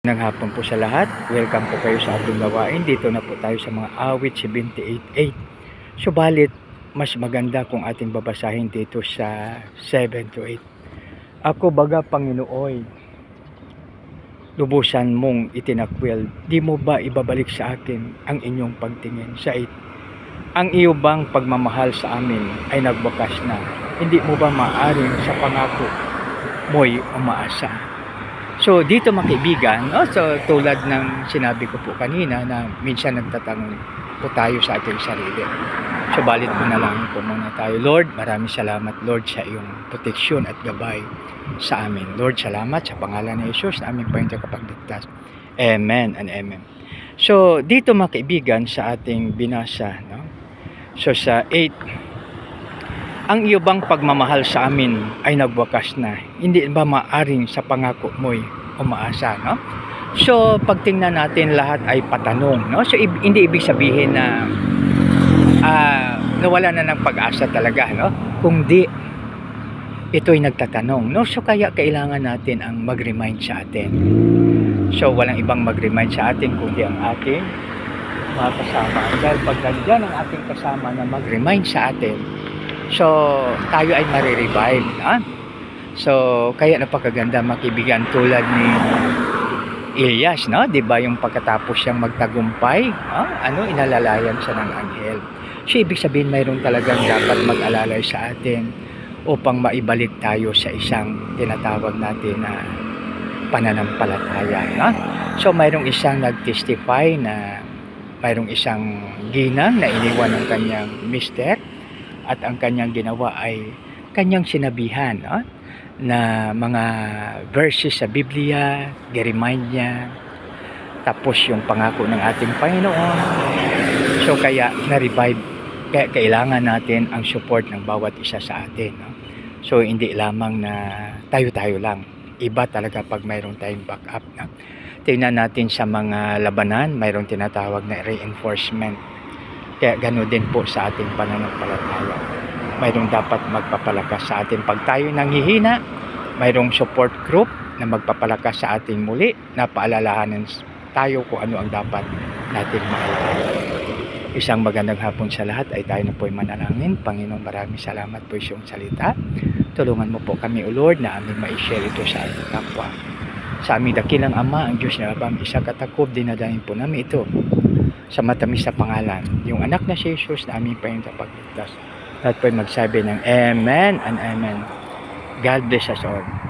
Ng hapon po sa lahat. Welcome po kayo sa ating gawain. Dito na po tayo sa mga awit 78:8. Subalit, mas maganda kung ating babasahin dito sa 7 to 8. Ako baga Panginooy, lubusan mong itinakwil, di mo ba ibabalik sa akin ang inyong pagtingin? Sa 8. Ang iyo bang pagmamahal sa amin ay nagwakas na? Hindi mo ba maaring sa pangako mo'y umaasa? So dito mga kaibigan, so tulad ng sinabi ko po kanina na minsan nagtatanong po tayo sa ating sarili. So balit mo na lang po muna tayo. Lord, maraming salamat Lord sa iyong proteksyon at gabay sa amin. Lord, salamat sa pangalan ni Jesus na aming Panginoon kapagligtas. Amen and amen. So dito mga kaibigan sa ating binasa, no? So sa 8, ang iyo bang pagmamahal sa amin ay nagwakas na? Hindi ba maaring sa pangako mo'y umaasa, no? So, pagtingnan natin lahat ay patanong, no? So, hindi ibig sabihin na nawala na ng pag-asa talaga, no? Kundi ito'y nagtatanong, no? So, kaya kailangan natin ang mag-remind sa atin. So, walang ibang mag-remind sa atin kundi ang ating mga kasama. Dahil pag nandiyan ang ating kasama na mag-remind sa atin, so, tayo ay marirevive. So, kaya napakaganda makibigan tulad ni Elias, no? 'Di ba yung pagkatapos siyang magtagumpay, inalalayan siya ng anghel. So, ibig sabihin mayroon talagang dapat mag-alalay sa atin upang maibalik tayo sa isang tinatawag natin na pananampalataya, no? So, mayroong isang nag-testify na mayroong isang ginang na iniwan ng kanyang mister. At ang kanyang ginawa ay kanyang sinabihan, no? Na mga verses sa Biblia, i-remind niya. Tapos yung pangako ng ating Panginoon. So kaya na-revive. Kaya kailangan natin ang support ng bawat isa sa atin, no? So hindi lamang na tayo-tayo lang. Iba talaga pag mayroon tayong backup, no? Tingnan natin sa mga labanan, mayroong tinatawag na reinforcement. Kaya gano'n din po sa ating pananampalataya. Mayroong dapat magpapalakas sa atin. Pag tayo nanghihina, mayroong support group na magpapalakas sa ating muli, na paalalahanan tayo kung ano ang dapat natin maalala. Isang magandang hapon sa lahat ay tayo na po'y manalangin. Panginoon, maraming salamat po sa iyong salita. Tulungan mo po kami, O Lord, na aming ma-share ito sa ating kapwa. Sa aming dakilang Ama, ang Diyos na abang isa katakob, dinadahin po namin ito sa matamis na pangalan, yung anak na si Jesus na aming Panginoon kapagligtas. At po'y magsabi ng Amen and Amen. God bless us all.